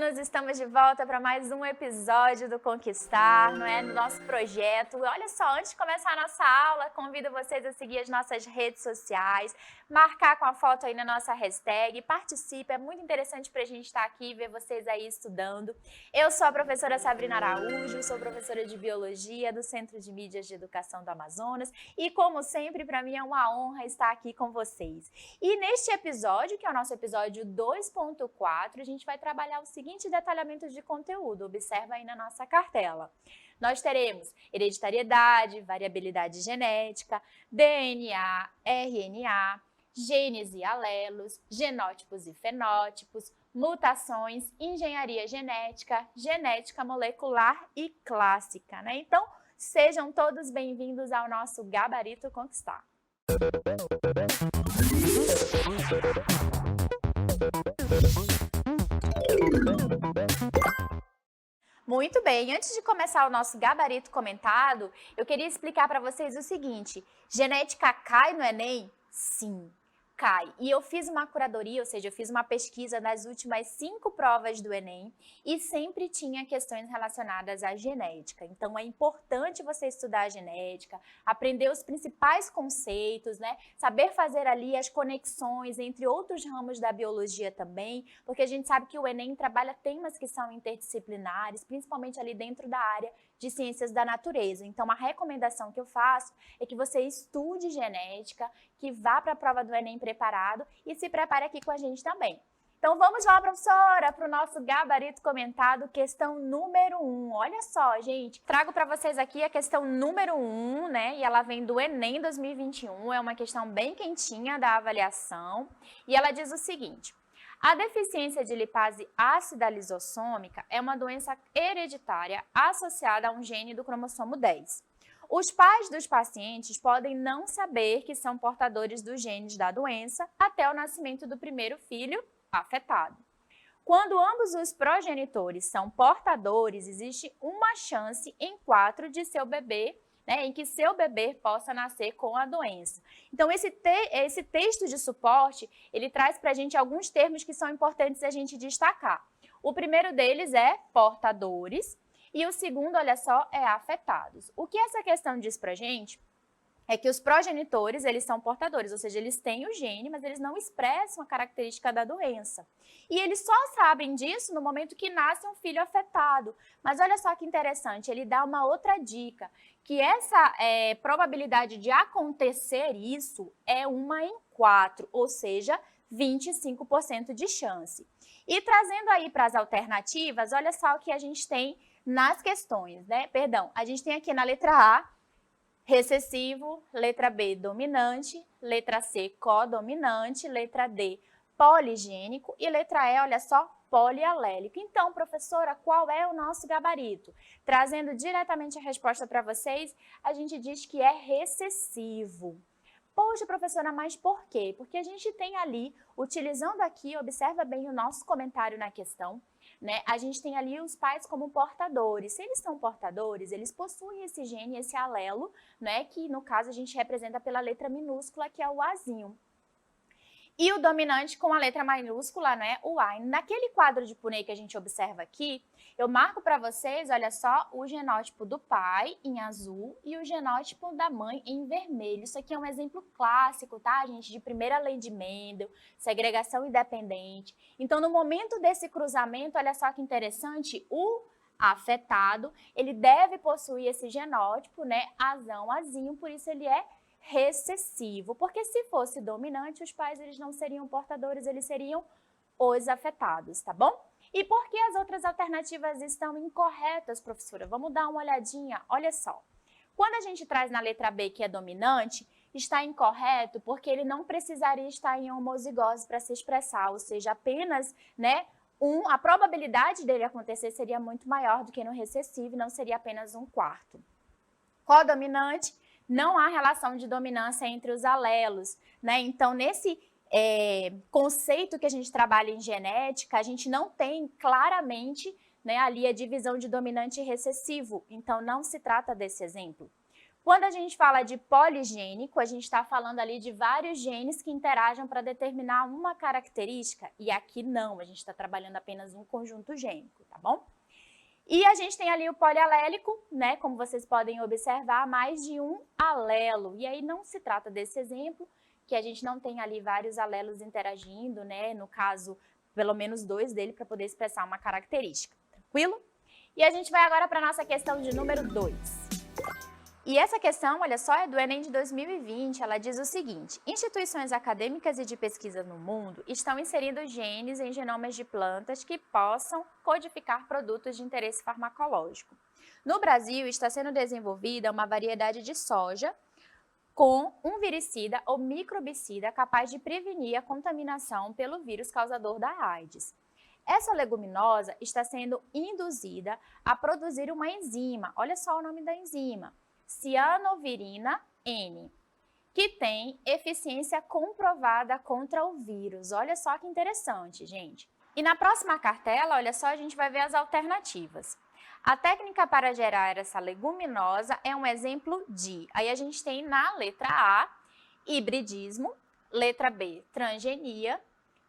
alunos! Estamos de volta para mais um episódio do Conquistar, não é? No nosso projeto. Olha só, antes de começar a nossa aula, convido vocês a seguir as nossas redes sociais, marcar com a foto aí na nossa hashtag, participe, é muito interessante para a gente estar aqui e ver vocês aí estudando. Eu sou a professora Sabrina Araújo, sou professora de Biologia do Centro de Mídias de Educação do Amazonas e, como sempre, para mim é uma honra estar aqui com vocês. E neste episódio, que é o nosso episódio 2.4, a gente vai trabalhar o seguinte detalhamento de conteúdo, observa aí na nossa cartela. Nós teremos hereditariedade, variabilidade genética, DNA, RNA, genes e alelos, genótipos e fenótipos, mutações, engenharia genética, genética molecular e clássica, né? Então, sejam todos bem-vindos ao nosso Gabarito Conquistar. Muito bem, antes de começar o nosso gabarito comentado, eu queria explicar para vocês o seguinte: genética cai no Enem? Sim, cai. E eu fiz uma curadoria, ou seja, eu fiz uma pesquisa nas últimas 5 provas do Enem e sempre tinha questões relacionadas à genética. Então é importante você estudar a genética, aprender os principais conceitos, né? Saber fazer ali as conexões entre outros ramos da biologia também, porque a gente sabe que o Enem trabalha temas que são interdisciplinares, principalmente ali dentro da área de ciências da natureza. Então a recomendação que eu faço é que você estude genética, que vá para a prova do Enem preparado e se prepare aqui com a gente também. Então vamos lá, professora, para o nosso gabarito comentado, questão número 1. Olha só, gente, trago para vocês aqui a questão número 1, né? E ela vem do Enem 2021, é uma questão bem quentinha da avaliação. E ela diz o seguinte: a deficiência de lipase ácida lisossômica é uma doença hereditária associada a um gene do cromossomo 10. Os pais dos pacientes podem não saber que são portadores dos genes da doença até o nascimento do primeiro filho afetado. Quando ambos os progenitores são portadores, existe uma chance em 4 de seu bebê, em que seu bebê possa nascer com a doença. Então, esse texto de suporte, ele traz para a gente alguns termos que são importantes a gente destacar. O primeiro deles é portadores e o segundo, olha só, é afetados. O que essa questão diz para a gente é que os progenitores, eles são portadores, ou seja, eles têm o gene, mas eles não expressam a característica da doença. E eles só sabem disso no momento que nasce um filho afetado. Mas olha só que interessante, ele dá uma outra dica, que essa probabilidade de acontecer isso é 1 em 4, ou seja, 25% de chance. E trazendo aí para as alternativas, olha só o que a gente tem nas questões, né? Perdão, a gente tem aqui na letra A, recessivo, letra B, dominante, letra C, codominante, letra D, poligênico e letra E, olha só, polialélico. Então, professora, qual é o nosso gabarito? Trazendo diretamente a resposta para vocês, a gente diz que é recessivo. Poxa, professora, mas por quê? Porque a gente tem ali, utilizando aqui, observa bem o nosso comentário na questão, né? A gente tem ali os pais como portadores. Se eles são portadores, eles possuem esse gene, esse alelo, né? Que no caso a gente representa pela letra minúscula, que é o Azinho. E o dominante com a letra maiúscula, né, o A. Naquele quadro de Punney que a gente observa aqui, eu marco para vocês, olha só, o genótipo do pai em azul e o genótipo da mãe em vermelho. Isso aqui é um exemplo clássico, tá, gente, de primeira lei de Mendel, segregação independente. Então, no momento desse cruzamento, olha só que interessante, o afetado, ele deve possuir esse genótipo, né, azão, azinho, por isso ele é recessivo, porque se fosse dominante, os pais eles não seriam portadores, eles seriam os afetados, tá bom? E por que as outras alternativas estão incorretas, professora? Vamos dar uma olhadinha, olha só. Quando a gente traz na letra B que é dominante, está incorreto porque ele não precisaria estar em homozigose para se expressar, ou seja, apenas, né, a probabilidade dele acontecer seria muito maior do que no recessivo, não seria apenas 1/4. Codominante, não há relação de dominância entre os alelos, né? Então, nesse conceito que a gente trabalha em genética, a gente não tem claramente, né, ali a divisão de dominante e recessivo. Então, não se trata desse exemplo. Quando a gente fala de poligênico, a gente está falando ali de vários genes que interagem para determinar uma característica, e aqui não, a gente está trabalhando apenas um conjunto gênico, tá bom? E a gente tem ali o polialélico, né? Como vocês podem observar, mais de um alelo. E aí não se trata desse exemplo, que a gente não tem ali vários alelos interagindo, né? No caso, pelo menos 2 dele para poder expressar uma característica. Tranquilo? E a gente vai agora para a nossa questão de número 2. E essa questão, olha só, é do Enem de 2020, ela diz o seguinte: instituições acadêmicas e de pesquisa no mundo estão inserindo genes em genomas de plantas que possam codificar produtos de interesse farmacológico. No Brasil, está sendo desenvolvida uma variedade de soja com um viricida ou microbicida capaz de prevenir a contaminação pelo vírus causador da AIDS. Essa leguminosa está sendo induzida a produzir uma enzima, olha só o nome da enzima, cianovirina N, que tem eficiência comprovada contra o vírus. Olha só que interessante, gente. E na próxima cartela, olha só, a gente vai ver as alternativas. A técnica para gerar essa leguminosa é um exemplo de... Aí a gente tem na letra A, hibridismo, letra B, transgenia,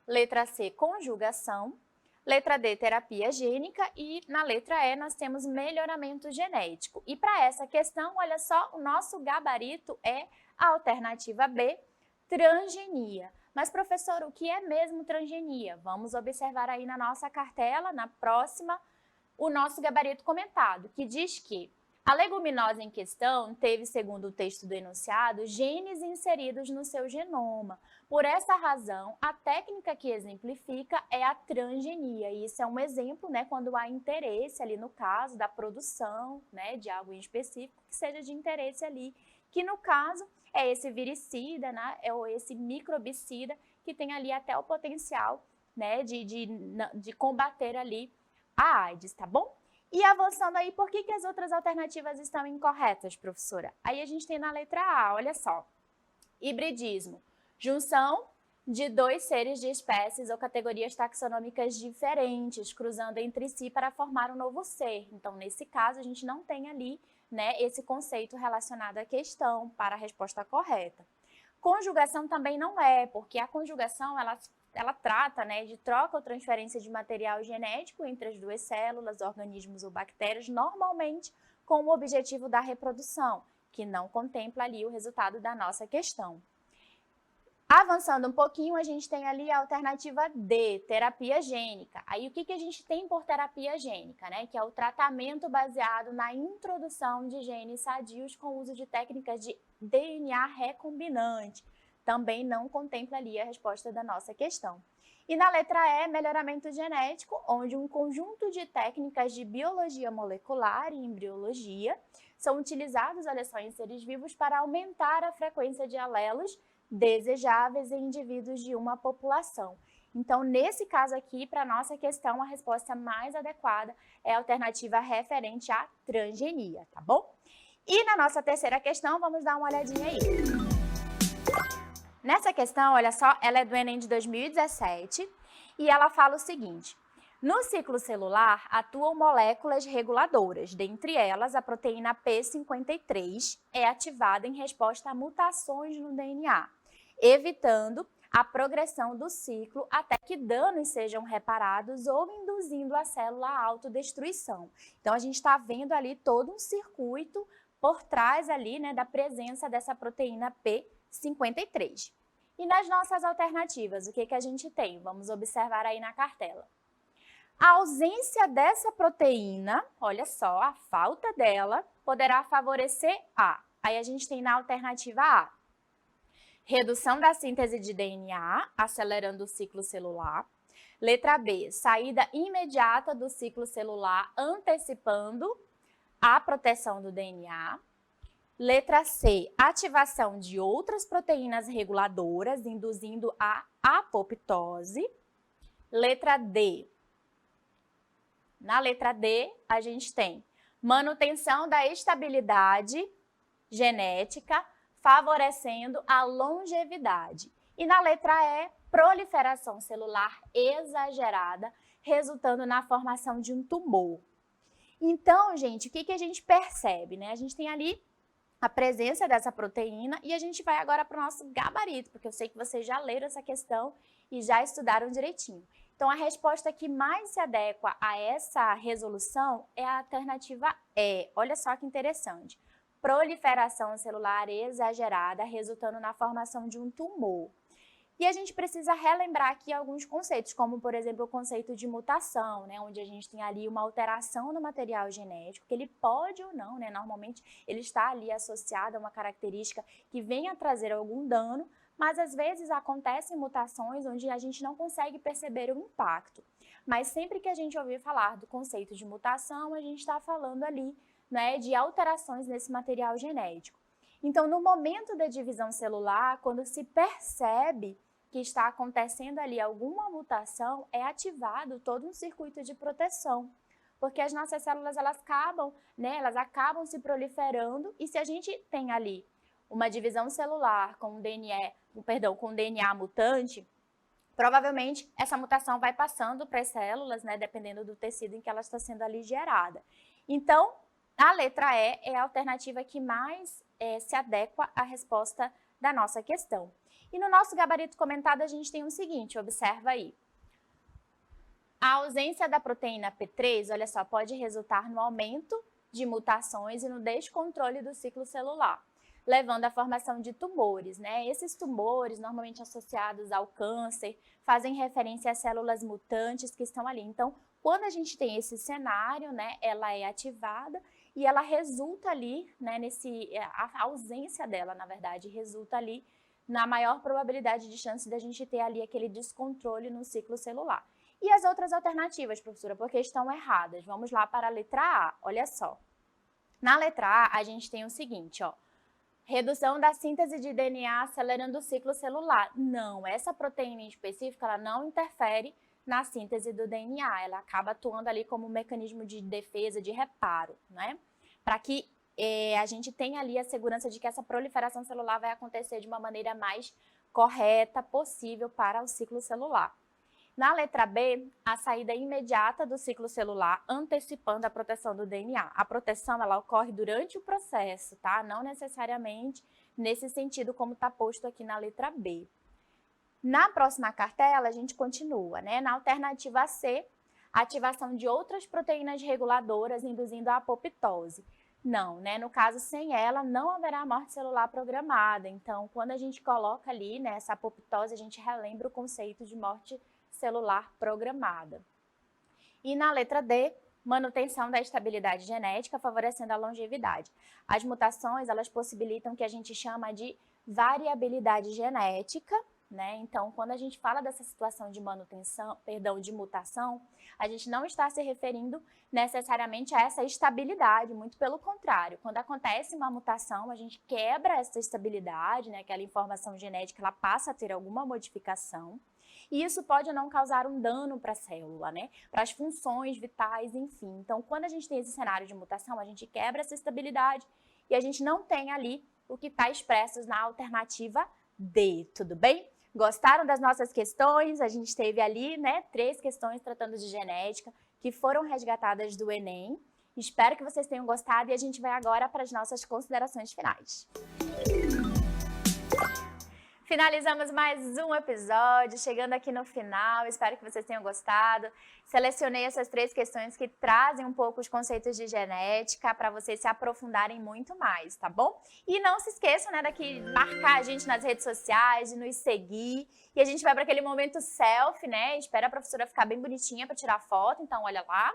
letra C, conjugação, letra D, terapia gênica e na letra E nós temos melhoramento genético. E para essa questão, olha só, o nosso gabarito é a alternativa B, transgenia. Mas, professor, o que é mesmo transgenia? Vamos observar aí na nossa cartela, na próxima, o nosso gabarito comentado, que diz que a leguminosa em questão teve, segundo o texto do enunciado, genes inseridos no seu genoma. Por essa razão, a técnica que exemplifica é a transgenia. E isso é um exemplo, né, quando há interesse ali no caso da produção, né, de algo em específico que seja de interesse ali, que no caso é esse viricida, né, ou esse microbicida que tem ali até o potencial, né, de combater ali a AIDS, tá bom? E avançando aí, por que as outras alternativas estão incorretas, professora? Aí a gente tem na letra A, olha só, hibridismo, junção de 2 seres de espécies ou categorias taxonômicas diferentes, cruzando entre si para formar um novo ser. Então, nesse caso, a gente não tem ali, né, esse conceito relacionado à questão para a resposta correta. Conjugação também não é, porque a conjugação, ela trata, né, de troca ou transferência de material genético entre as 2 células, organismos ou bactérias, normalmente com o objetivo da reprodução, que não contempla ali o resultado da nossa questão. Avançando um pouquinho, a gente tem ali a alternativa D, terapia gênica. Aí o que a gente tem por terapia gênica, né? Que é o tratamento baseado na introdução de genes sadios com o uso de técnicas de DNA recombinante. Também não contempla ali a resposta da nossa questão. E na letra E, melhoramento genético, onde um conjunto de técnicas de biologia molecular e embriologia são utilizados, olha só, em seres vivos para aumentar a frequência de alelos desejáveis em indivíduos de uma população. Então, nesse caso aqui, para a nossa questão, a resposta mais adequada é a alternativa referente à transgenia, tá bom? E na nossa terceira questão, vamos dar uma olhadinha aí. Nessa questão, olha só, ela é do Enem de 2017 e ela fala o seguinte: no ciclo celular atuam moléculas reguladoras, dentre elas a proteína P53 é ativada em resposta a mutações no DNA, evitando a progressão do ciclo até que danos sejam reparados ou induzindo a célula à autodestruição. Então, a gente está vendo ali todo um circuito por trás ali, né, da presença dessa proteína P53. E nas nossas alternativas, o que a gente tem? Vamos observar aí na cartela. A ausência dessa proteína, olha só, a falta dela, poderá favorecer a. Aí a gente tem na alternativa A, redução da síntese de DNA, acelerando o ciclo celular. Letra B, saída imediata do ciclo celular, antecipando a proteção do DNA. Letra C, ativação de outras proteínas reguladoras, induzindo a apoptose. Letra D. Na letra D, a gente tem manutenção da estabilidade genética, favorecendo a longevidade. E na letra E, proliferação celular exagerada, resultando na formação de um tumor. Então, gente, o que a gente percebe, né? A gente tem ali a presença dessa proteína e a gente vai agora para o nosso gabarito, porque eu sei que vocês já leram essa questão e já estudaram direitinho. Então, a resposta que mais se adequa a essa resolução é a alternativa E. Olha só que interessante. Proliferação celular exagerada, resultando na formação de um tumor. E a gente precisa relembrar aqui alguns conceitos, como, por exemplo, o conceito de mutação, né, onde a gente tem ali uma alteração no material genético, que ele pode ou não, né, normalmente ele está ali associado a uma característica que venha a trazer algum dano, mas às vezes acontecem mutações onde a gente não consegue perceber o impacto. Mas sempre que a gente ouvir falar do conceito de mutação, a gente está falando ali, né, de alterações nesse material genético. Então, no momento da divisão celular, quando se percebe que está acontecendo ali alguma mutação, é ativado todo um circuito de proteção, porque as nossas células elas acabam se proliferando e se a gente tem ali uma divisão celular com DNA mutante, provavelmente essa mutação vai passando para as células, né, dependendo do tecido em que ela está sendo ali gerada. Então, a letra E é a alternativa que mais se adequa à resposta da nossa questão. E no nosso gabarito comentado a gente tem o seguinte, observa aí. A ausência da proteína P3, olha só, pode resultar no aumento de mutações e no descontrole do ciclo celular, levando à formação de tumores, né? Esses tumores, normalmente associados ao câncer, fazem referência às células mutantes que estão ali. Então, quando a gente tem esse cenário, né, ela é ativada e ela resulta ali, né, a ausência dela, na verdade, resulta ali na maior probabilidade de chance da gente ter ali aquele descontrole no ciclo celular. E as outras alternativas, professora, porque estão erradas. Vamos lá para a letra A, olha só. Na letra A, a gente tem o seguinte, ó. Redução da síntese de DNA acelerando o ciclo celular. Não, essa proteína em específico, ela não interfere na síntese do DNA. Ela acaba atuando ali como um mecanismo de defesa, de reparo, né? Para que a gente tenha ali a segurança de que essa proliferação celular vai acontecer de uma maneira mais correta possível para o ciclo celular. Na letra B, a saída imediata do ciclo celular, antecipando a proteção do DNA. A proteção, ela ocorre durante o processo, tá? Não necessariamente nesse sentido como está posto aqui na letra B. Na próxima cartela, a gente continua, né? Na alternativa C, ativação de outras proteínas reguladoras induzindo a apoptose. Não, né? No caso, sem ela, não haverá morte celular programada. Então, quando a gente coloca ali, né, essa apoptose, a gente relembra o conceito de morte celular programada. E na letra D, manutenção da estabilidade genética, favorecendo a longevidade. As mutações, elas possibilitam o que a gente chama de variabilidade genética, né? Então, quando a gente fala dessa situação de de mutação, a gente não está se referindo necessariamente a essa estabilidade, muito pelo contrário. Quando acontece uma mutação, a gente quebra essa estabilidade, né? Aquela informação genética, ela passa a ter alguma modificação. E isso pode não causar um dano para a célula, né? Para as funções vitais, enfim. Então, quando a gente tem esse cenário de mutação, a gente quebra essa estabilidade e a gente não tem ali o que está expresso na alternativa D, tudo bem? Gostaram das nossas questões? A gente teve ali, né, 3 questões tratando de genética que foram resgatadas do Enem. Espero que vocês tenham gostado e a gente vai agora para as nossas considerações finais. Finalizamos mais um episódio, chegando aqui no final, espero que vocês tenham gostado. Selecionei essas 3 questões que trazem um pouco os conceitos de genética para vocês se aprofundarem muito mais, tá bom? E não se esqueçam, né, de marcar a gente nas redes sociais, de nos seguir. E a gente vai para aquele momento selfie, né? Espera a professora ficar bem bonitinha para tirar foto, então olha lá.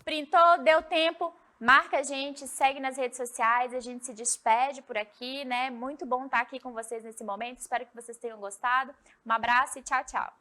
Printou, deu tempo, marca a gente, segue nas redes sociais, a gente se despede por aqui, né? Muito bom estar aqui com vocês nesse momento, espero que vocês tenham gostado. Um abraço e tchau, tchau!